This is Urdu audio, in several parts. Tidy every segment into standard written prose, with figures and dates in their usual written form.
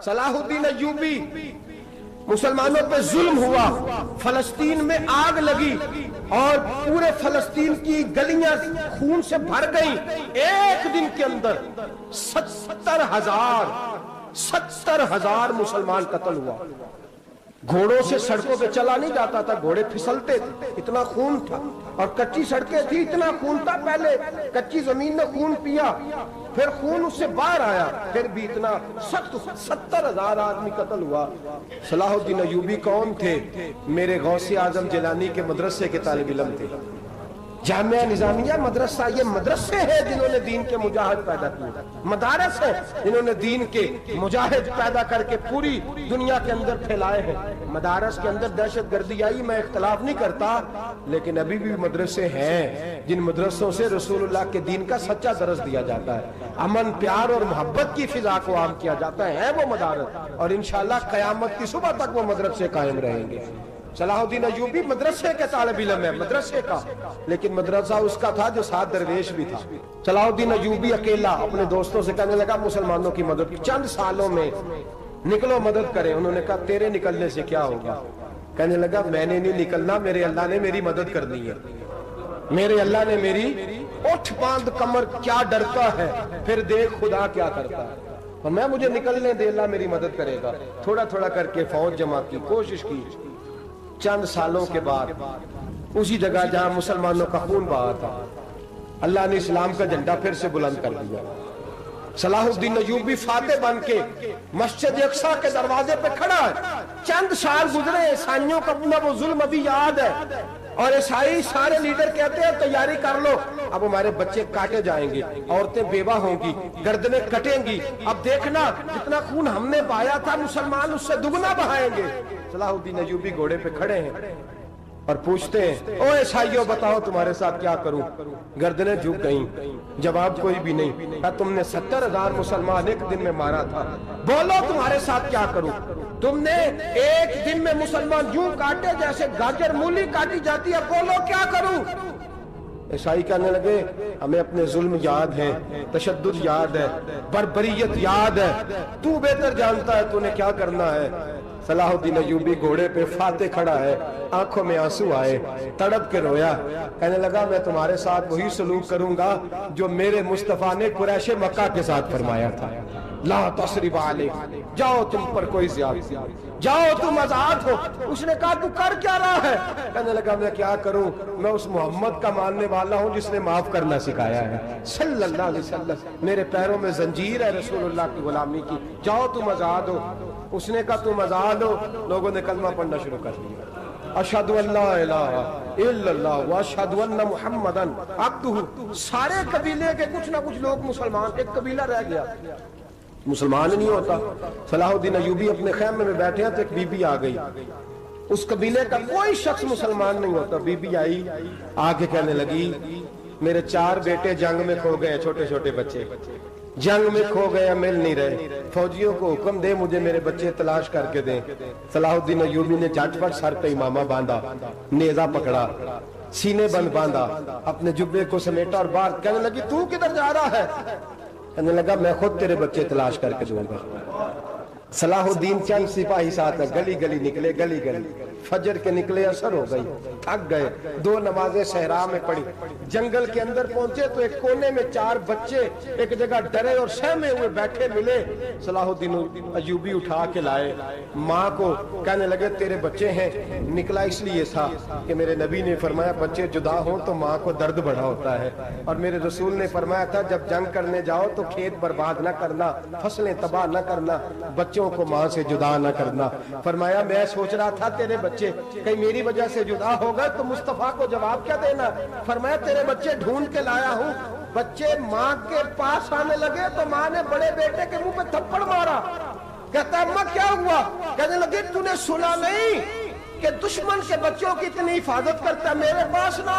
صلاح الدین ایوبی، مسلمانوں پہ ظلم ہوا، فلسطین میں آگ لگی اور پورے فلسطین کی گلیاں خون سے بھر گئیں۔ ایک دن کے اندر 70,000 مسلمان قتل ہوا۔ گھوڑوں سے سڑکوں پہ چلا نہیں جاتا تھا، گھوڑے پھسلتے تھے، اتنا خون تھا، اور کچی سڑکیں تھی، اتنا خون تھا۔ پہلے کچی زمین نے خون پیا، پھر خون اس سے باہر آیا، پھر بھی اتنا سخت 70,000 آدمی قتل ہوا۔ صلاح الدین ایوبی کون تھے؟ میرے غوث اعظم جیلانی کے مدرسے کے طالب علم تھے۔ جامعہ نظامیہ مدرسہ، یہ مدرسے ہیں جنہوں نے دین کے مجاہد پیدا کیے، مدارس ہیں جنہوں نے دین کے مجاہد پیدا کر کے پوری دنیا کے اندر پھیلائے ہیں۔ مدارس کے اندر دہشت گردی آئی، میں اختلاف نہیں کرتا، لیکن ابھی بھی مدرسے ہیں جن مدرسوں سے رسول اللہ کے دین کا سچا درس دیا جاتا ہے، امن، پیار اور محبت کی فضا کو عام کیا جاتا ہے وہ مدارس، اور انشاءاللہ قیامت کی صبح تک وہ مدرسے قائم رہیں گے۔ صلاح الدین ایوبی مدرسے کے طالب علم ہے، مدرسے کا، لیکن مدرسہ اس کا تھا جو ساتھ درویش بھی تھا۔ صلاح الدین ایوبی اکیلا اپنے دوستوں سے کہنے لگا مسلمانوں کی مدد چند سالوں میں نکلو مدد کریں۔ انہوں نے کہا تیرے نکلنے سے کیا ہوگا؟ کہنے لگا میں نے نہیں نکلنا، میرے اللہ نے میری مدد کرنی ہے، میرے اللہ نے میری اٹھ باندھ کمر، کیا ڈرتا ہے پھر دیکھ خدا کیا کرتا ہے، اور میں مجھے نکلنے دے، اللہ میری مدد کرے گا۔ تھوڑا تھوڑا کر کے فوج جمع کی، کوشش کی۔ چند سالوں کے بعد اسی جگہ جہاں مسلمانوں کا خون بہا تھا، اللہ نے اسلام کا جھنڈا پھر سے بلند کر دیا۔ صلاح الدین ایوبی فاتح بن کے مسجد اقصی کے دروازے پہ کھڑا ہے۔ چند سال گزرے، عیسائیوں کا اپنا وہ ظلم ابھی یاد ہے، اور عیسائی سارے لیڈر کہتے ہیں تیاری کر لو، اب ہمارے بچے کاٹے جائیں گے، عورتیں بیوہ ہوں گی، گردنیں کٹیں گی، اب دیکھنا جتنا خون ہم نے بہایا تھا مسلمان اس سے دگنا بہائیں گے۔ صلاح الدین ایوبی گھوڑے پہ کھڑے ہیں اور پوچھتے ہیں او عیسائیوں بتاؤ تمہارے ساتھ کیا کروں؟ گردنیں جھک گئیں، جواب کوئی بھی نہیں۔ کہا تم نے 70,000 مسلمان ایک دن میں مارا تھا، بولو تمہارے ساتھ کیا کروں؟ تم نے ایک دن میں مسلمان یوں کاٹے جیسے گاجر مولی کاٹی جاتی ہے، بولو کیا کروں؟ عیسائی کہنے لگے ہمیں اپنے ظلم یاد ہے، تشدد یاد ہے، بربریت یاد ہے، تو بہتر جانتا ہے تو نے کیا کرنا ہے۔ صلاح الدین ایوبی گھوڑے پہ فاتح کھڑا ہے، آنکھوں میں آنسو آئے، تڑپ کے رویا، کہنے لگا میں تمہارے ساتھ وہی سلوک کروں گا جو میرے مصطفیٰ نے قریش مکہ کے ساتھ فرمایا تھا، لا تصریب علیہ، جاؤ تم پر کوئی زیادتی، جاؤ تم آزاد ہو۔ اس نے کہا تو کر کیا رہا ہے؟ کہنے لگا میں کیا کروں، میں اس محمد کا ماننے والا ہوں جس نے معاف کرنا سکھایا ہے صلی اللہ علیہ وسلم، میرے پیروں میں زنجیر ہے رسول اللہ کی غلامی کی، جاؤ تم آزاد ہو۔ اس نے کہا تم آزاد ہو، لوگوں نے کلمہ پڑھنا شروع کر دیا، اشہد ان لا الہ الا اللہ واشہد ان محمدن عبدہ۔ سارے قبیلے کے کچھ نہ کچھ لوگ مسلمان، ایک قبیلہ رہ گیا مسلمان نہیں ہوتا۔ صلاح الدین ایوبی اپنے خیمے میں بیٹھے ہیں تو ایک بی بی آ گئی، اس قبیلے کا کوئی شخص مسلمان نہیں ہوتا۔ بی بی آئی، آ کے کہنے لگی میرے 4 بیٹے جنگ میں کھو گئے، چھوٹے چھوٹے بچے جنگ میں کھو گئے، مل نہیں رہے، فوجیوں کو حکم دے مجھے میرے بچے تلاش کر کے دیں۔ صلاح الدین ایوبی نے جھٹ پٹ سر پہ امامہ باندھا، نیزہ پکڑا، سینے بند باندھا، اپنے جبے کو سمیٹا اور باہر کہنے لگی تو کدھر جا رہا ہے؟ کہنے لگا میں خود تیرے بچے تلاش کر کے دوں گا۔ صلاح الدین چند سپاہی ساتھ گلی گلی نکلے، گلی گلی فجر کے نکلے، اثر ہو گئی، تھک گئے، 2 نمازیں صحرا میں پڑھی، جنگل کے اندر پہنچے تو ایک کونے میں 4 بچے ایک جگہ ڈرے اور سہمے ہوئے بیٹھے ملے۔ صلاح الدین ایوبی اٹھا کے لائے، ماں کو کہنے لگے تیرے بچے ہیں، نکلا اس لیے تھا کہ میرے نبی نے فرمایا بچے جدا ہوں تو ماں کو درد بڑا ہوتا ہے، اور میرے رسول نے فرمایا تھا جب جنگ کرنے جاؤ تو کھیت برباد نہ کرنا، فصلیں تباہ نہ کرنا، بچوں کو ماں سے جدا نہ کرنا۔ فرمایا میں سوچ رہا تھا تیرے بچے کہیں میری وجہ سے جدا ہو گئے تو مصطفیٰ کو جواب کیا دینا؟ فرمایا تیرے بچے ڈھونڈ کے لایا ہوں۔ بچے ماں کے پاس آنے لگے تو ماں نے بڑے بیٹے کے منہ پہ تھپڑ مارا، کہتا اماں کیا ہوا؟ کہنے لگے تو نے سنا نہیں کہ دشمن کے بچوں کی اتنی حفاظت کرتا ہے، میرے پاس نہ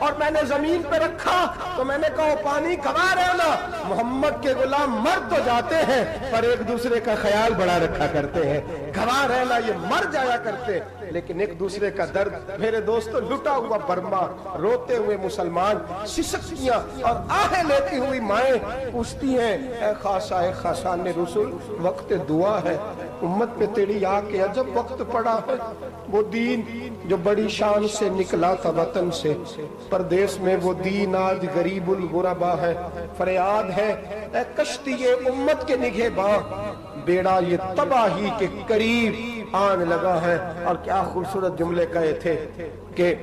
اور میں نے زمین پہ رکھا تو میں نے کہا پانی گوا رہنا، محمد کے غلام مر تو جاتے ہیں پر ایک دوسرے کا خیال بڑا رکھا کرتے ہیں، گوا رہنا یہ مر جایا کرتے لیکن ایک دوسرے کا درد۔ میرے دوستو لٹا ہوا برما، روتے ہوئے مسلمان، سسکیاں اور آہیں لیتی ہوئی مائیں پوچھتی ہیں اے خاصا اے خاصان رسول، وقت دعا ہے، امت پہ تیری آ کے عجب وقت پڑا ہے۔ وہ دین جو بڑی شان سے نکلا تھا وطن سے، پردیس میں وہ دین آج غریب الغربا ہے۔ فریاد ہے اے کشتی امت کے نگہ باں، بیڑا یہ تباہی کے قریب آن لگا ہے۔ اور کیا خوبصورت جملے کہے تھے کہ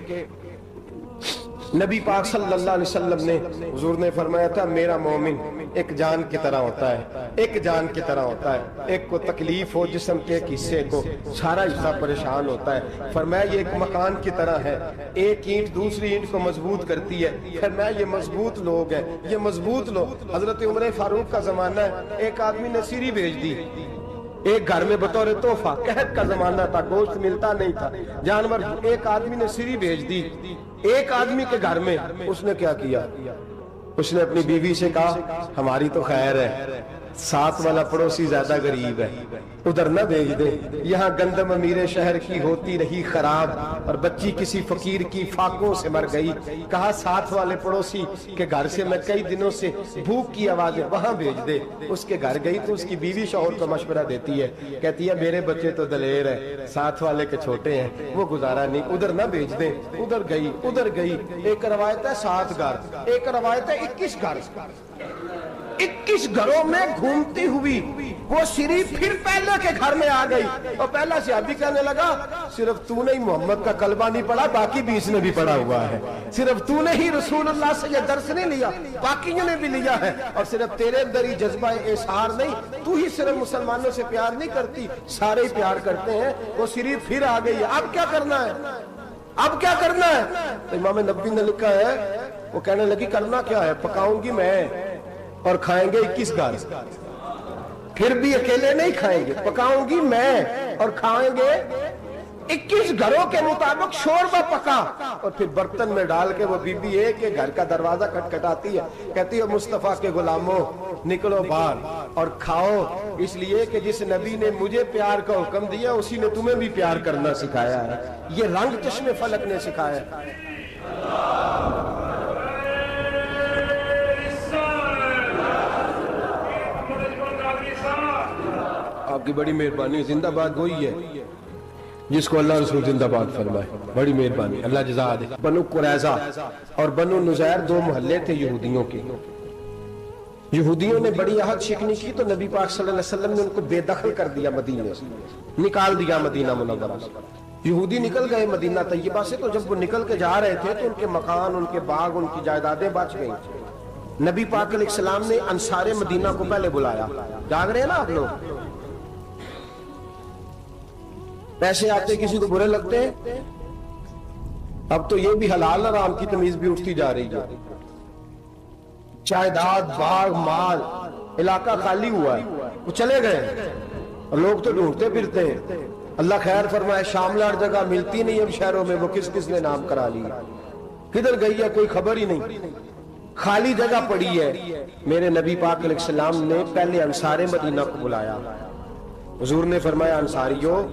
نبی پاک صلی اللہ علیہ وسلم نے، حضور نے فرمایا تھا میرا مومن ایک جان کی طرح ہوتا ہے، ایک جان کی طرح ہوتا ہے، ایک کو تکلیف ہو جسم کے ایک حصے کو سارا حصہ پریشان ہوتا ہے۔ فرمایا یہ ایک مکان کی طرح ہے، ایک اینٹ دوسری اینٹ کو مضبوط کرتی ہے۔ فرمایا یہ مضبوط لوگ ہیں، یہ مضبوط لوگ۔ حضرت عمر فاروق کا زمانہ ہے، ایک آدمی نے سیری بھیج دی ایک گھر میں بطور تحفہ، قحط کا زمانہ تھا، گوشت ملتا نہیں تھا، جانور، ایک آدمی نے سیری بھیج دی ایک آدمی کے گھر میں۔ اس نے کیا کیا؟ اس نے اپنی بیوی سے کہا ہماری تو خیر ہے، ساتھ والا پڑوسی زیادہ غریب ہے، ادھر نہ بھیج دے، یہاں گندم امیر شہر کی ہوتی رہی خراب اور بچی کسی فقیر کی فاقوں سے مر گئی۔ کہا ساتھ والے پڑوسی کے گھر سے میں کئی دنوں سے بھوک کی آوازیں، وہاں بھیج دے۔ اس کے گھر گئی تو اس کی بیوی شوہر کو مشورہ دیتی ہے، کہتی ہے میرے بچے تو دلیر ہیں، ساتھ والے کے چھوٹے ہیں، وہ گزارا نہیں، ادھر نہ بھیج دے۔ ادھر گئی۔ ایک روایت ہے 7 گھر، ایک روایت ہے 21 گھر، 21 گھروں میں گھومتی ہوئی وہ سری پھر پہلے کے گھر میں آ گئی اور پہلا صحابی کہنے لگا صرف تو نے ہی محمد کا کلمہ نہیں پڑھا، باقی بھی اس نے بھی پڑھا ہوا ہے، صرف تو نے ہی رسول اللہ سے یہ درس نہیں لیا، باقیوں نے بھی لیا ہے، اور صرف تیرے اندر ہی جذبہ اظہار نہیں، تو ہی صرف مسلمانوں سے پیار نہیں کرتی، سارے ہی پیار کرتے ہیں۔ وہ سری پھر آ گئی ہے، اب کیا کرنا ہے؟ اب کیا کرنا ہے؟ تو امام نبوی نے لکھا ہے، وہ کہنے لگی کرنا کیا ہے؟ پکاؤں گی میں اور کھائیں گے 21 گھر، پھر بھی اکیلے نہیں کھائیں گے، پکاؤں گی میں اور کھائیں گے 21 گھروں کے مطابق شوربہ پکا، اور پھر برتن میں ڈال کے وہ بی بی ایک کے گھر کا دروازہ کھٹکھٹاتی ہے، کہتی ہے مصطفیٰ کے غلاموں نکلو باہر اور کھاؤ، اس لیے کہ جس نبی نے مجھے پیار کا حکم دیا اسی نے تمہیں بھی پیار کرنا سکھایا ہے، یہ رنگ چشم فلک نے سکھایا ہے۔ آپ کی بڑی مہربانی، زندہ باد وہی ہے جس کو اللہ رسول زندہ باد فرمائے، بڑی مہربانی، اللہ جزا دے۔ بنو قریظہ اور بنو نذیر 2 محلے تھے یہودیوں کے، یہودیوں نے بڑی عہد شکنی کی تو نبی پاک صلی اللہ علیہ وسلم نے ان کو بے دخل کر دیا، مدینے سے نکال دیا، مدینہ منورہ سے۔ یہودی نکل گئے مدینہ طیبہ سے، تو جب وہ نکل کے جا رہے تھے تو ان کے مکان، ان کے باغ، ان کی جائیدادیں بچ گئی۔ نبی پاک علیہ السلام نے انصار مدینہ کو پہلے بلایا، جاگ رہے ہیں نا آپ لوگ؟ پیسے آتے کسی کو برے لگتے ہیں، اب تو یہ بھی حلال حرام کی تمیز بھی اٹھتی جا رہی ہے، جائیداد، باغ، مال، علاقہ خالی ہوا ہے، وہ چلے گئے اور لوگ تو ڈھونڈتے پھرتے ہیں۔ اللہ خیر فرمائے، شاملہ جگہ ملتی نہیں اب شہروں میں، وہ کس کس نے نام کرا لیا، کدھر گئی ہے کوئی خبر ہی نہیں، خالی جگہ پڑی ہے۔ میرے نبی پاک علیہ السلام نے پہلے انصار مدینہ کو بلایا، حضور نے فرمایا انصاریوں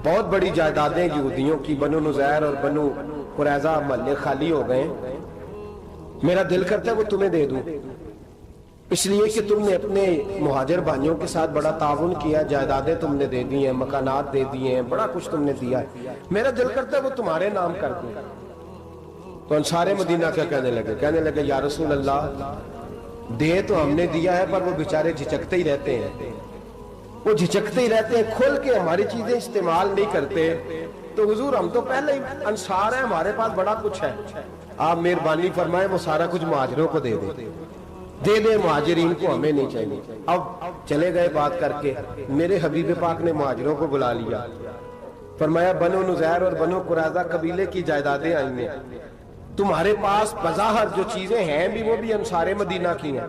بہت بڑی جائیدادیں یہودیوں کی، بنو نذیر اور بنو قریظہ محلے خالی ہو گئے، میرا دل کرتا ہے وہ تمہیں دے دوں، اس لیے کہ تم نے اپنے مہاجر بھائیوں کے ساتھ بڑا تعاون کیا، جائیدادیں تم نے دے دی ہیں، مکانات دے دیے ہیں، بڑا کچھ تم نے دیا ہے، میرا دل کرتا ہے وہ تمہارے نام کر دوں۔ تو انصار مدینہ کیا کہنے لگے یا رسول اللہ دے تو ہم نے دیا ہے پر وہ بیچارے جھچکتے ہی رہتے ہیں، وہ جھچکتے ہی رہتے ہیں، کھول کے ہماری چیزیں استعمال نہیں کرتے، تو حضور ہم تو پہلے ہی انصار ہیں، ہمارے پاس بڑا کچھ ہے، آپ مہربانی فرمائیں وہ سارا کچھ مہاجروں کو دے دے، مہاجرین کو ہمیں نہیں چاہیے۔ اب چلے گئے بات کر کے، میرے حبیب پاک نے مہاجروں کو بلا لیا، فرمایا بنو نذیر اور بنو قریظہ قبیلے کی جائیدادیں آئی ہیں، تمہارے پاس بظاہر جو چیزیں ہیں بھی وہ بھی انصار مدینہ کی ہیں،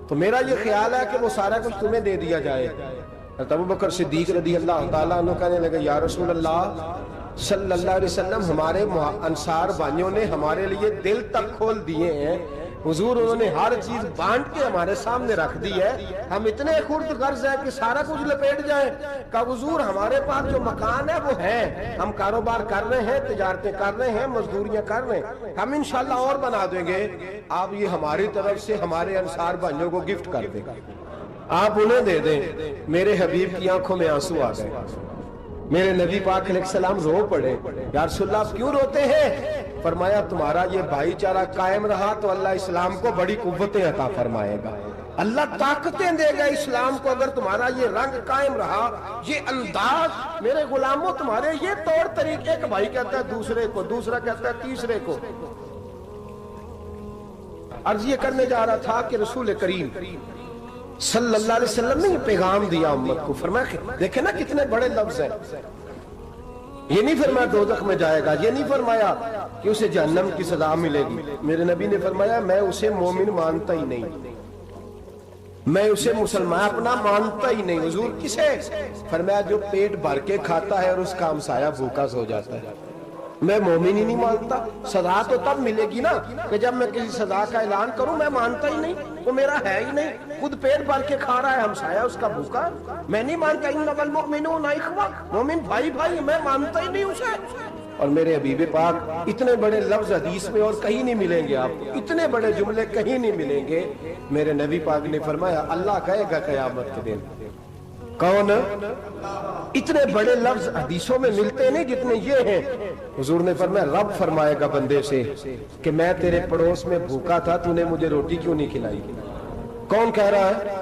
تو میرا یہ خیال ہے کہ وہ سارا کچھ تمہیں دے دیا جائے۔ ابو بکر صدیق رضی اللہ تعالیٰ عنہ کہنے لگے یا رسول اللہ صلی اللہ علیہ وسلم ہمارے انصار بھائیوں نے ہمارے لیے دل تک کھول دیے ہیں حضور، انہوں نے ہر چیز بانٹ کے ہمارے سامنے رکھ دی ہے. ہم اتنے خرد غرض ہیں کہ سارا کچھ لپیٹ جائیں. کہ حضور ہمارے پاس جو مکان ہے وہ ہے، ہم کاروبار کر رہے ہیں، تجارتیں کر رہے ہیں، مزدوریاں کر رہے ہیں، ہم انشاءاللہ اور بنا دیں گے. آپ یہ ہماری طرف سے ہمارے انصار بھائیوں کو گفٹ کر دیں، آپ انہیں دے دیں. میرے حبیب کی آنکھوں میں آنسو آ گئے. میرے نبی پاک علیہ السلام رو پڑے. یا رسول اللہ آپ کیوں روتے ہیں؟ فرمایا تمہارا یہ بھائی چارہ قائم رہا تو اللہ اسلام کو بڑی قوتیں عطا فرمائے گا، اللہ طاقتیں دے گا اسلام کو. اگر تمہارا یہ رنگ قائم رہا، یہ انداز، میرے غلاموں تمہارے یہ طور طریقے، ایک بھائی کہتا ہے دوسرے کو، دوسرا کہتا ہے تیسرے کو. عرض یہ کرنے جا رہا تھا کہ رسول کریم صلی اللہ علیہ وسلم نے یہ پیغام دیا امت کو. فرمایا دیکھیں نا کتنے بڑے لفظ ہیں. یہ نہیں فرمایا دوزخ میں جائے گا، یہ نہیں فرمایا کہ اسے جہنم کی سزا ملے گی. میرے نبی نے فرمایا میں اسے مومن مانتا ہی نہیں، میں اسے مسلمان اپنا مانتا ہی نہیں. حضور کسے؟ فرمایا جو پیٹ بھر کے کھاتا ہے اور اس کا ہمسایہ بھوکا سو جاتا ہے. میں مومن ہی نہیں مانتا. سزا تو تب ملے گی نا کہ جب میں کسی سزا کا اعلان کروں. میں مانتا ہی نہیں، وہ میرا ہے ہی نہیں. خود پیٹ بھر کے کھا رہا ہے، ہمسایہ اس کا بھوکا. میں نہیں مانتا انما المؤمنون اخوہ، مومن بھائی بھائی، میں مانتا ہی نہیں اسے. اور میرے حبیب پاک اتنے بڑے لفظ حدیث میں اور کہیں نہیں ملیں گے آپ کو، اتنے بڑے جملے کہیں نہیں ملیں گے. میرے نبی پاک نے فرمایا اللہ کہے گا قیامت کے دن. کون؟ اتنے بڑے لفظ حدیثوں میں ملتے نہیں جتنے یہ ہیں. حضور نے فرمایا رب فرمائے گا بندے سے کہ میں تیرے پڑوس میں بھوکا تھا، تو نے مجھے روٹی کیوں نہیں کھلائی؟ کون کہہ رہا ہے؟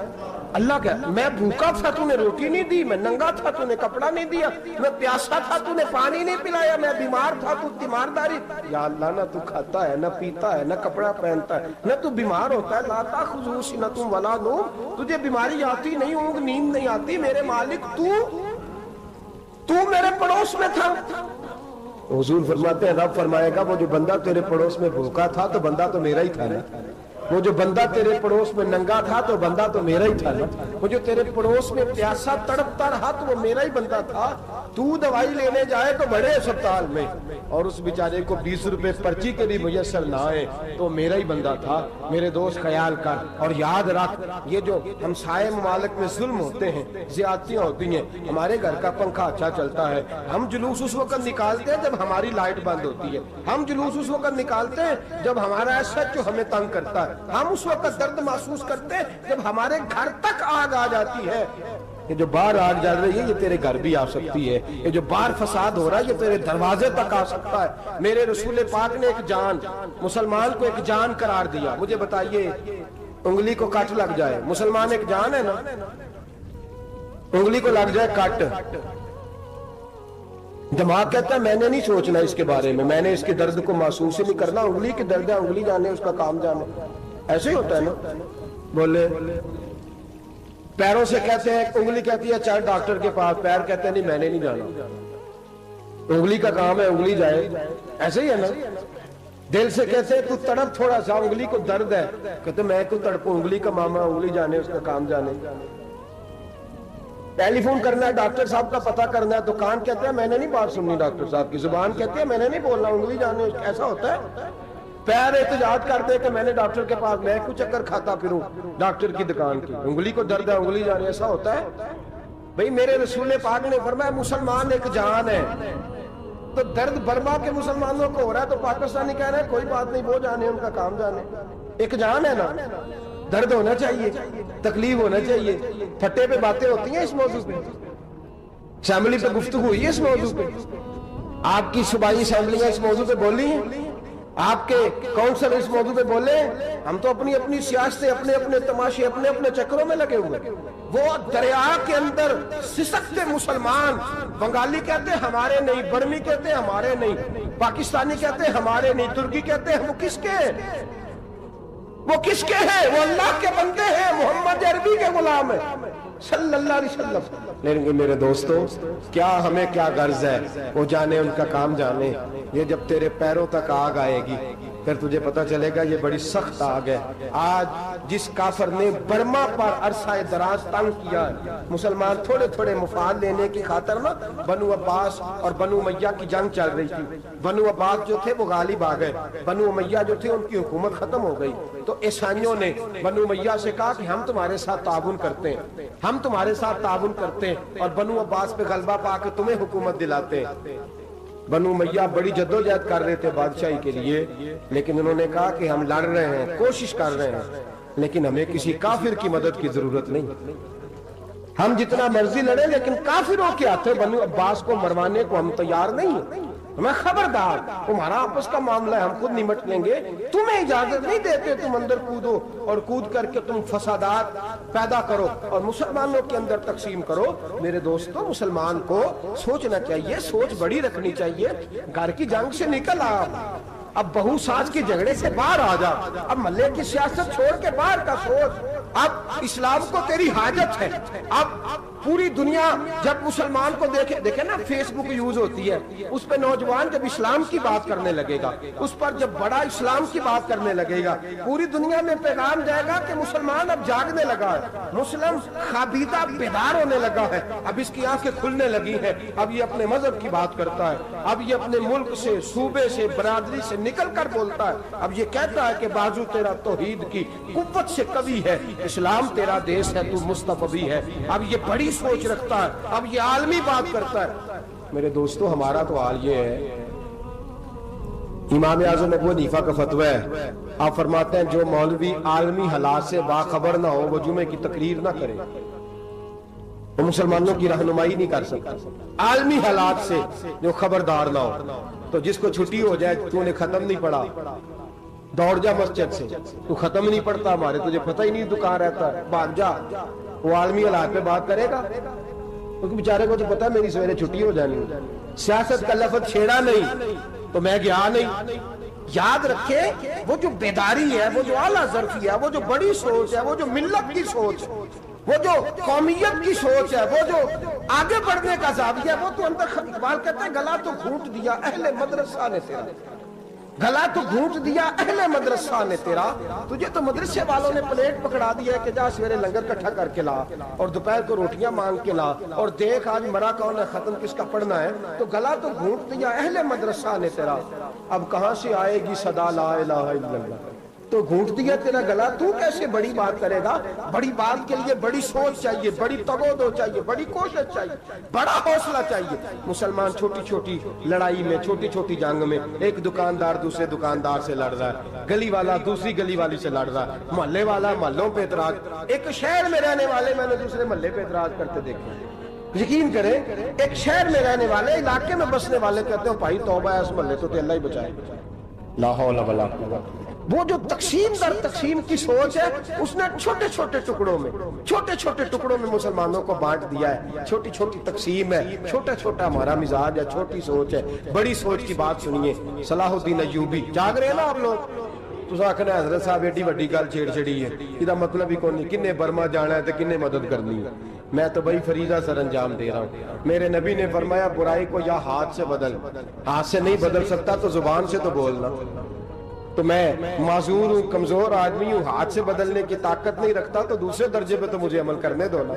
اللہ کہہ میں بھوکا تھا تو نے روٹی نہیں دی، میں ننگا تھا تو نے کپڑا نہیں دیا، میں پیاسا تھا تو نے پانی نہیں پلایا، میں بیمار تھا تو تیمارداری. یا اللہ نہ تو کھاتا ہے، نہ پیتا ہے، نہ کپڑا پہنتا ہے، نہ تو بیمار ہوتا ہے. لا تاخذہ سنۃ ولا نوم، تجھے بیماری آتی نہیں، اونگ نیند نہیں آتی. میرے مالک تو میرے پڑوس میں تھا. حضور فرماتے ہیں رب فرمائے گا وہ جو بندہ تیرے پڑوس میں بھوکا تھا تو بندہ تو میرا ہی تھا نا. وہ جو بندہ تیرے پڑوس میں ننگا تھا تو بندہ تو میرا ہی تھا نا. وہ جو تیرے پڑوس میں پیاسا تڑپتا رہا تو وہ میرا ہی بندہ تھا. تو دوائی لینے جائے تو بڑے اسپتال میں اور اس بیچارے کو 20 روپے پرچی کے بھی میسر نہ آئے تو میرا ہی بندہ تھا. میرے دوست خیال کر اور یاد رکھ یہ جو ہمسائے ممالک میں ظلم ہوتے ہیں، زیادتیاں ہوتی ہیں. ہمارے گھر کا پنکھا اچھا چلتا ہے، ہم جلوس اس وقت نکالتے ہیں جب ہماری لائٹ بند ہوتی ہے. ہم جلوس اس وقت نکالتے ہیں جب ہمارا ایسا ہمیں تنگ کرتا ہے. ہم اس وقت درد محسوس کرتے ہیں جب ہمارے گھر تک آگ آ جاتی ہے. یہ جو باہر آگ جل رہی ہے یہ تیرے گھر بھی آ سکتی ہے. یہ جو باہر فساد ہو رہا ہے یہ تیرے دروازے تک آ سکتا ہے. میرے رسول پاک نے ایک جان، مسلمان کو ایک جان قرار دیا. مجھے بتائیے انگلی کو کٹ لگ جائے، مسلمان ایک جان ہے نا، انگلی کو لگ جائے کٹ، دماغ کہتا ہے میں نے نہیں سوچنا اس کے بارے میں نے اس کے درد کو محسوس ہی نہیں کرنا. انگلی کی درد ہے، انگلی جانے اس کا کام جانے. ایسے ہی ہوتا ہے نا. بولے پیروں سے کہتے ہیں، انگلی کہتی ہے چل ڈاکٹر کے پاس، پیر کہتے ہیں نہیں میں نے نہیں جانا، انگلی کا کام ہے انگلی جائے. ایسے ہی ہے نا. دل سے کہتے ہیں تو تڑپ تھوڑا سا، انگلی کو درد ہے، کہتے میں کو تڑپوں، انگلی کا ماما، انگلی جانے اس کا کام جانے. ٹیلی فون کرنا ہے ڈاکٹر صاحب کا پتہ کرنا ہے تو کان کہتے ہیں میں نے نہیں بات سننی ڈاکٹر صاحب کی، زبان کہتے ہیں میں نے نہیں بولنا، انگلی جانے. ایسا ہوتا ہے. پیر احتجاج کرتے کہ میں نے ڈاکٹر کے پاس، میں کچھ چکر کھاتا پھروں ڈاکٹر کی دکان کی، انگلی کو درد ہے انگلی جانے. ایسا ہوتا ہے بھئی. میرے رسول پاک نے فرمایا مسلمان ایک جان ہے. تو درد برما کے مسلمانوں کو ہو رہا ہے تو پاکستانی کہہ رہے ہیں کوئی بات نہیں، وہ جانے ان کا کام جانے. ایک جان ہے نا. درد ہونا چاہیے، تکلیف ہونا چاہیے. پھٹے پہ باتیں ہوتی ہیں اس موضوع پہ، اسمبلی پہ گفتگو ہوئی ہے اس موضوع پہ، آپ کی صوبائی اسمبلیاں اس موضوع پہ بولی ہیں، آپ کے کونسل اس موضوع پہ بولے. ہم تو اپنی اپنی سیاستیں، اپنے اپنے تماشے، اپنے اپنے چکروں میں لگے ہوئے. وہ دریا کے اندر سسکتے مسلمان، بنگالی کہتے ہیں ہمارے نہیں، برمی کہتے ہیں ہمارے نہیں، پاکستانی کہتے ہیں ہمارے نہیں، ترکی کہتے ہیں وہ کس کے ہیں؟ وہ کس کے ہیں؟ وہ اللہ کے بندے ہیں، محمد عربی کے غلام ہیں صلی اللہ علیہ وسلم. لیکن میرے دوستو کیا ہمیں کیا غرض ہے؟ وہ جانے ان کا کام جانے. یہ جب تیرے پیروں تک آگ آئے گی پھر تجھے پتہ چلے گا یہ بڑی سخت آگ ہے. آج جس کافر نے برما پر عرصہ دراز تنگ کیا ہے، مسلمان تھوڑے تھوڑے مفاد لینے کی خاطر نا بنو عباس اور بنو امیہ کی جنگ چل رہی تھی. بنو عباس جو تھے وہ غالب آ گئے، بنو امیہ جو تھے ان کی حکومت ختم ہو گئی. تو عیسائیوں نے بنو امیہ سے کہا کہ ہم تمہارے ساتھ تعاون کرتے ہیں، ہم تمہارے ساتھ تعاون کرتے ہیں اور بنو عباس پہ غلبہ پا کے تمہیں حکومت دلاتے ہیں. بنو امیہ بڑی جدوجہد کر رہے تھے بادشاہی کے لیے، لیکن انہوں نے کہا کہ ہم لڑ رہے ہیں، کوشش کر رہے ہیں، لیکن ہمیں کسی کافر کی مدد کی ضرورت نہیں. ہم جتنا مرضی لڑیں لیکن کافروں کے ہاتھوں بنو عباس کو مروانے کو ہم تیار نہیں ہیں. میں خبردار، تمہارا آپس کا معاملہ ہے، ہم خود نمٹ لیں گے، تمہیں اجازت نہیں دیتے تم اندر کودو اور کود کر کے تم فسادات پیدا کرو اور مسلمانوں کے اندر تقسیم کرو. میرے دوستو، مسلمان کو سوچنا چاہیے، سوچ بڑی رکھنی چاہیے. گھر کی جنگ سے نکل آ، اب بہو ساس کے جھگڑے سے باہر آ جا، اب ملے کی سیاست چھوڑ کے باہر کا سوچ. اب اسلام کو تیری حاجت ہے. اب پوری دنیا جب مسلمان کو دیکھے نا، فیس بک یوز ہوتی ہے، اس پہ نوجوان جب اسلام کی بات کرنے لگے گا، اس پر جب بڑا اسلام کی بات کرنے لگے گا، پوری دنیا میں پیغام جائے گا کہ مسلمان اب جاگنے لگا ہے، مسلم خابیدہ بیدار ہونے لگا ہے، اب اس کی آنکھیں کھلنے لگی ہیں، اب یہ اپنے مذہب کی بات کرتا ہے، اب یہ اپنے ملک سے، صوبے سے، برادری سے نکل کر بولتا ہے. اب یہ کہتا ہے کہ بازو تیرا توحید کی قوت سے قوی ہے، اسلام تیرا دیس ہے، تو مصطفی ہے. اب یہ بڑی سوچ رکھتا ہے، اب یہ عالمی بات کرتا ہے. میرے دوستو، ہمارا تو حال یہ ہے. امام اعظم ابو حنیفہ کا فتویٰ ہے، آپ فرماتے ہیں جو مولوی عالمی حالات سے باخبر نہ ہو وہ جمعے کی تقریر نہ کرے، وہ مسلمانوں کی رہنمائی نہیں کر سکتا. عالمی حالات سے جو خبردار نہ ہو، تو جس کو چھٹی ہو جائے، تو نے ختم نہیں پڑھا، دوڑ جا مسجد سے، تو ختم نہیں پڑھتا، ہمارے تجھے پتہ ہی نہیں دکان رہتا ہے، بھاگ جا. وہ عالمی حالات پہ بات کرے گا، کیونکہ بیچارے کو تو پتہ ہے میری سویرے چھٹی ہو جانی. سیاست کا لفظ چھیڑا نہیں تو میں گیا نہیں. یاد رکھے، وہ جو بیداری ہے، وہ جو اعلیٰ ظرفی ہے، وہ جو بڑی سوچ ہے، وہ جو ملت کی سوچ، وہ جو قومیت کی سوچ ہے، وہ جو آگے بڑھنے کا زاویہ ہے، وہ تو اندر. اقبال کہتے ہیں گلا تو گھونٹ دیا اہل مدرسہ نے تیرا، گلا تو گھونٹ دیا اہل مدرسہ نے تیرا. تجھے تو مدرسے والوں نے پلیٹ پکڑا دیا ہے کہ جا سویرے لنگر کٹھا کر کے لا اور دوپہر کو روٹیاں مانگ کے لا اور دیکھ آج مرا کون ہے، ختم کس کا پڑھنا ہے. تو گلا تو گھونٹ دیا اہل مدرسہ نے تیرا، اب کہاں سے آئے گی صدا لا الہ الا اللہ. تو گھونٹ دیا تیرا گلا، تو کیسے بڑی بات کرے گا؟ بڑی بات کے لیے بڑی سوچ چاہیے، بڑی تگودو چاہیے، بڑی کوشش چاہیے، بڑا حوصلہ چاہیے. مسلمان چھوٹی چھوٹی لڑائی میں، چھوٹی چھوٹی جنگ میں، ایک دکاندار دوسرے دکاندار سے لڑ رہا ہے، گلی والا دوسری گلی والی سے لڑ رہا ہے، محلے والا محلوں پہ اعتراض. ایک شہر میں رہنے والے میں نے دوسرے محلے پہ اعتراض کرتے دیکھے. یقین کریں، ایک شہر میں رہنے والے، علاقے میں بسنے والے کہتے ہیں بھائی توبہ ہے، اس محلے تو اللہ ہی بچائے. لا حول ولا قوت. وہ جو تقسیم در تقسیم کی سوچ ہے، اس نے چھوٹے چھوٹے ٹکڑوں میں مسلمانوں کو بانٹ دیا ہے. چھوٹی چھوٹی تقسیم ہے، چھوٹا چھوٹا ہمارا مزاج ہے، چھوٹی سوچ ہے. بڑی سوچ کی بات سنیے. صلاح الدین ایوبی، جاگ رہے ہیں نا آپ لوگ؟ تو آخنا حضرت صاحب ایڈی وڈی گل چھیڑ چھڑی ہے، یہ مطلب ہی کون نہیں، کنے برما جانا ہے تو کنے مدد کرنی ہے. میں تو بھائی فریضہ سر انجام دے رہا ہوں. میرے نبی نے فرمایا برائی کو یا ہاتھ سے بدل، ہاتھ سے نہیں بدل سکتا تو زبان سے تو بولنا. تو میں معذور ہوں، کمزور آدمی ہوں، ہاتھ سے بدلنے کی طاقت نہیں رکھتا، تو دوسرے درجے پہ تو مجھے عمل کرنے دو نا.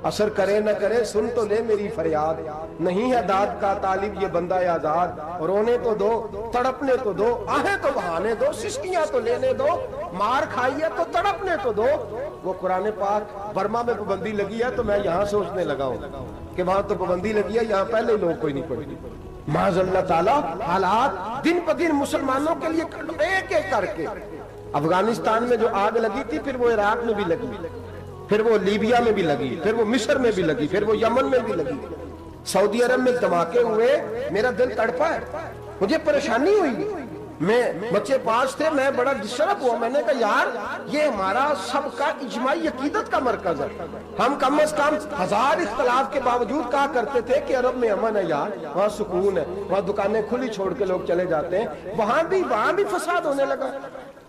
اثر کرے نہ کرے سن تو لے میری فریاد، نہیں ہے داد کا طالب یہ بندہ آزاد. رونے تو دو، تڑپنے تو دو، آہیں تو بہانے دو، سسکیاں تو لینے دو، مار کھائیے تو تڑپنے تو دو. وہ قرآن پاک برما میں پابندی لگی ہے تو میں یہاں سوچنے لگا ہوں کہ وہاں تو پابندی لگی ہے، یہاں پہلے لوگ کوئی نہیں پڑھتی. معاذ اللہ تعالیٰ حالات دن پہ دن مسلمانوں کے لیے ایک ایک کر کے. افغانستان میں جو آگ لگی تھی، پھر وہ عراق میں بھی لگی، پھر وہ لیبیا میں بھی لگی، پھر وہ مصر میں بھی لگی، پھر وہ یمن میں بھی لگی. سعودی عرب میں دھماکے ہوئے، میرا دل تڑپا ہے، مجھے پریشانی ہوئی. میں بچے 5 تھے، میں بڑا ڈسٹرب ہوا. میں نے کہا یار یہ ہمارا سب کا اجماعی عقیدت کا مرکز ہے. ہم کم از کم 1000 اختلاف کے باوجود کہا کرتے تھے کہ عرب میں امن ہے یار، وہاں سکون ہے، وہاں دکانیں کھلی چھوڑ کے لوگ چلے جاتے ہیں. وہاں بھی فساد ہونے لگا.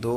2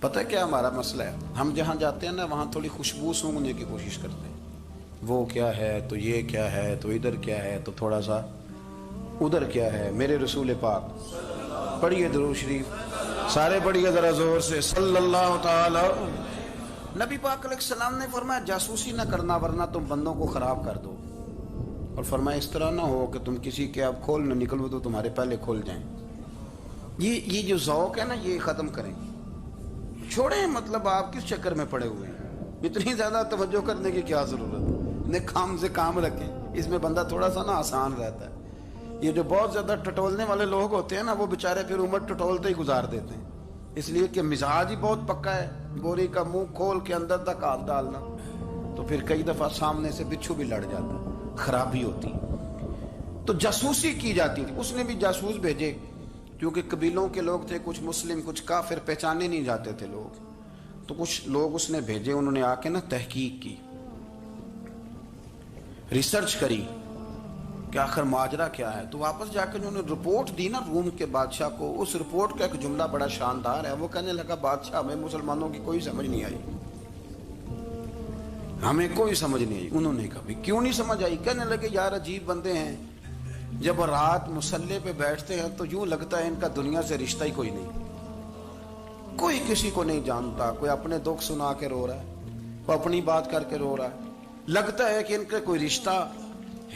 پتہ ہے کیا ہمارا مسئلہ ہے؟ ہم جہاں جاتے ہیں نا وہاں تھوڑی خوشبو سونگنے کی کوشش کرتے ہیں. وہ کیا ہے تو یہ کیا ہے تو ادھر کیا ہے تو تھوڑا سا ادھر کیا ہے. میرے رسول پاک پڑھیے درود شریف سارے پڑھیے ذرا زور سے صلی اللہ تعالی. نبی پاک علیہ السلام نے فرمایا جاسوسی نہ کرنا ورنہ تم بندوں کو خراب کر دو. اور فرمایا اس طرح نہ ہو کہ تم کسی کے آپ کھول نہ نکلو تو تمہارے پہلے کھول جائیں. یہ جو ذوق ہے نا یہ ختم کریں, چھوڑیں. مطلب آپ کس چکر میں پڑے ہوئے ہیں؟ اتنی زیادہ توجہ کرنے کی کیا ضرورت ہے؟ نے کام سے کام رکھیں. اس میں بندہ تھوڑا سا نا آسان رہتا ہے. یہ جو بہت زیادہ ٹٹولنے والے لوگ ہوتے ہیں نا وہ بےچارے پھر عمر ٹٹولتے ہی گزار دیتے ہیں, اس لیے کہ مزاج ہی بہت پکا ہے. گوری کا منہ کھول کے اندر تک ہاتھ ڈالنا تو پھر کئی دفعہ سامنے سے بچھو بھی لڑ جاتا, خرابی ہوتی. تو جاسوسی کی جاتی تھی. اس نے بھی جاسوس بھیجے کیونکہ قبیلوں کے لوگ تھے, کچھ مسلم کچھ کافر, پہچانے نہیں جاتے تھے لوگ. تو کچھ لوگ اس نے بھیجے, انہوں نے آ کے نا تحقیق کی, ریسرچ کری کہ آخر ماجرا کیا ہے. تو واپس جا کے انہوں نے رپورٹ دی نا روم کے بادشاہ کو. اس رپورٹ کا ایک جملہ بڑا شاندار ہے. وہ کہنے لگا بادشاہ ہمیں مسلمانوں کی کوئی سمجھ نہیں آئی, ہمیں کوئی سمجھ نہیں آئی. انہوں نے کہا بھی کیوں نہیں سمجھ آئی؟ کہنے لگے یار عجیب بندے ہیں, جب رات مسلح پہ بیٹھتے ہیں تو یوں لگتا ہے ان کا دنیا سے رشتہ ہی کوئی نہیں, کوئی کسی کو نہیں جانتا. کوئی اپنے دکھ سنا کے رو رہا ہے, کوئی اپنی بات کر کے رو رہا ہے. لگتا ہے کہ ان کا کوئی رشتہ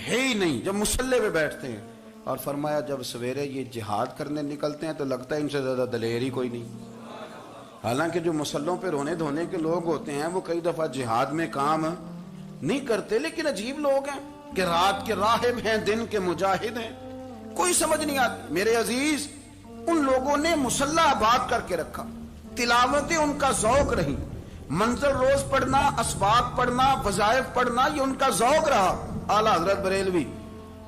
ہے ہی نہیں جب مسلح پہ بیٹھتے ہیں. اور فرمایا جب سویرے یہ جہاد کرنے نکلتے ہیں تو لگتا ہے ان سے زیادہ دلیر ہی کوئی نہیں. حالانکہ جو مسلحوں پہ رونے دھونے کے لوگ ہوتے ہیں وہ کئی دفعہ جہاد میں کام نہیں کرتے, لیکن عجیب لوگ ہیں کہ رات کے راہب ہیں, دن کے مجاہد ہیں, کوئی سمجھ نہیں آتی. میرے عزیز ان لوگوں نے مسلح آباد کر کے رکھا, تلاوتیں ان کا ذوق رہی, منظر روز پڑھنا, اسباق پڑھنا, وظائف پڑھنا, یہ ان کا ذوق رہا. اعلیٰ حضرت بریلوی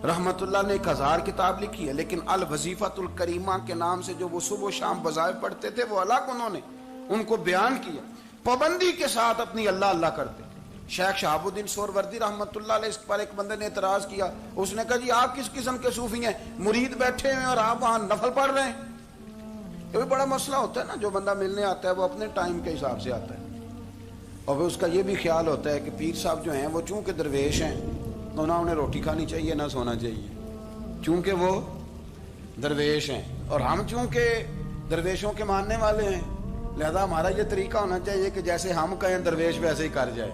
رحمت اللہ نے 1000 کتاب لکھی ہے, لیکن الوظیفۃ الکریمہ کے نام سے جو وہ صبح و شام وظائف پڑھتے تھے وہ الگ انہوں نے ان کو بیان کیا. پابندی کے ساتھ اپنی اللہ اللہ کرتے. شیخ شہاب الدین سہروردی رحمت اللہ علیہ اس پر ایک بندے نے اعتراض کیا. اس نے کہا جی آپ کس قسم کے صوفی ہیں, مرید بیٹھے ہیں اور آپ وہاں نفل پڑھ رہے ہیں. یہ بھی بڑا مسئلہ ہوتا ہے نا, جو بندہ ملنے آتا ہے وہ اپنے ٹائم کے حساب سے آتا ہے, اور پھر اس کا یہ بھی خیال ہوتا ہے کہ پیر صاحب جو ہیں وہ چونکہ درویش ہیں تو نہ انہیں روٹی کھانی چاہیے نہ سونا چاہیے, چونکہ وہ درویش ہیں, اور ہم چونکہ درویشوں کے ماننے والے ہیں لہذا ہمارا یہ طریقہ ہونا چاہیے کہ جیسے ہم کہیں درویش ویسے ہی کر جائے.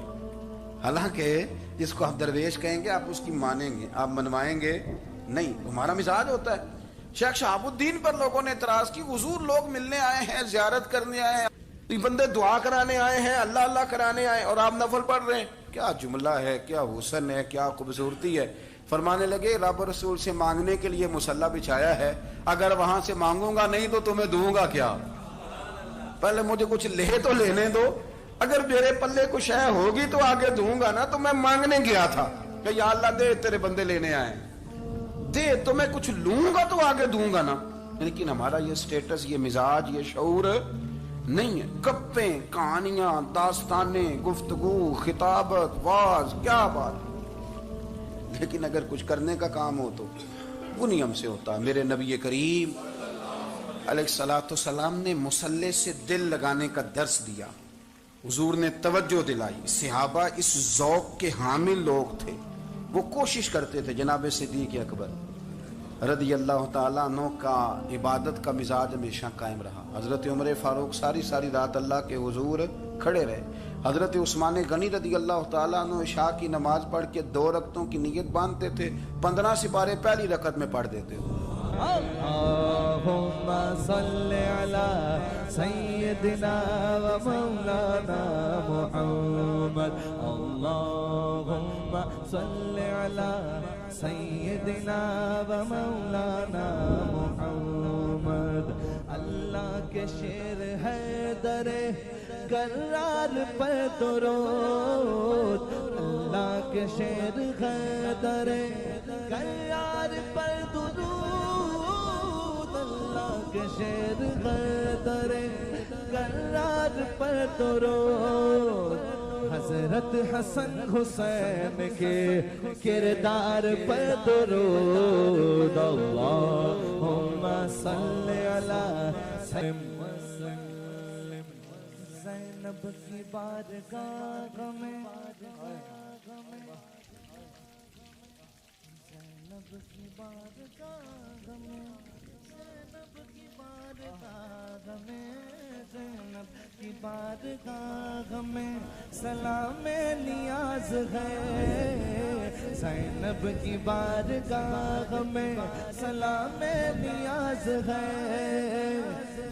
حالانکہ جس کو آپ درویش کہیں گے آپ اس کی مانیں گے, آپ منوائیں گے نہیں, ہمارا مزاج ہوتا ہے. شیخ شہاب الدین پر لوگوں نے اعتراض کی, حضور لوگ ملنے آئے ہیں, زیارت کرنے آئے ہیں, بندے دعا کرانے آئے ہیں, اللہ اللہ کرانے آئے, اور آپ نفل پڑھ رہے ہیں. کیا جملہ ہے, کیا حسن ہے, کیا خوبصورتی ہے. فرمانے لگے رب رسول سے مانگنے کے لیے مصلی بچھایا ہے, اگر وہاں سے مانگوں گا نہیں تو تمہیں دوں گا کیا؟ پہلے مجھے کچھ لے تو لینے دو, اگر میرے پلے کچھ شے ہوگی تو آگے دوں گا نا. تو میں مانگنے گیا تھا کہ یا اللہ دے, تیرے بندے لینے آئے دے, تو میں کچھ لوں گا تو آگے دوں گا نا. لیکن ہمارا یہ سٹیٹس, یہ مزاج, یہ شعور نہیں ہے. گپیں, کہانیاں, داستانیں, گفتگو, خطابت, واز, کیا بات. لیکن اگر کچھ کرنے کا کام ہو تو وہ نہیں ہم سے ہوتا. میرے نبی کریم علیہ الصلوۃ والسلام نے مصلی سے دل لگانے کا درس دیا, حضور نے توجہ دلائی. صحابہ اس ذوق کے حامل لوگ تھے, وہ کوشش کرتے تھے. جناب صدیق اکبر رضی اللہ تعالیٰ عنہ کا عبادت کا مزاج ہمیشہ قائم رہا. حضرت عمر فاروق ساری رات اللہ کے حضور کھڑے رہے. حضرت عثمان غنی رضی اللہ تعالیٰ عنہ عشاء کی نماز پڑھ کے 2 رکعتوں کی نیت باندھتے تھے, 15 سپارے پہلی رکعت میں پڑھ دیتے تھے. اللہم صلی علی سیدنا و مولانا محمد. اللہم صلی علی سیدنا و مولانا محمد. اللہ کے شیر ہے در کرار پر درود, اللہ کے شیر ہے در کرار پر درود, اللہ کے شیر ہے در کرار پر درود. حضرت حسن حسین کے کردار پر درود. اللہم صلی علی سیدنا زینب کی بارگاہ میں زینب کی بارگاہ میں زینب کی بارگاہ میں زینب کی بارگاہ میں سلام نیاز ہے زینب کی بارگاہ میں سلام نیاز ہے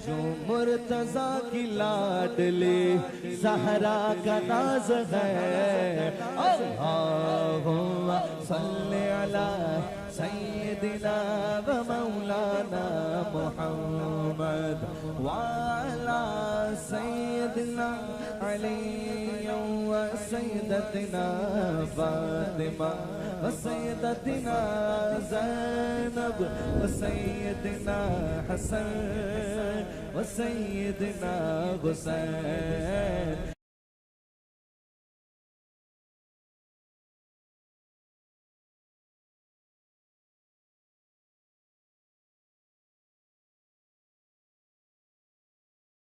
جو مرتضیٰ کی لاڈلی زہرا کا ناز ہے اللہم صلی علی سیدنا و مولانا محمد وعلی سیدنا علی و سیدتنا فاطمہ و سیدتنا زینب و سیدنا حسن و سیدنا حسین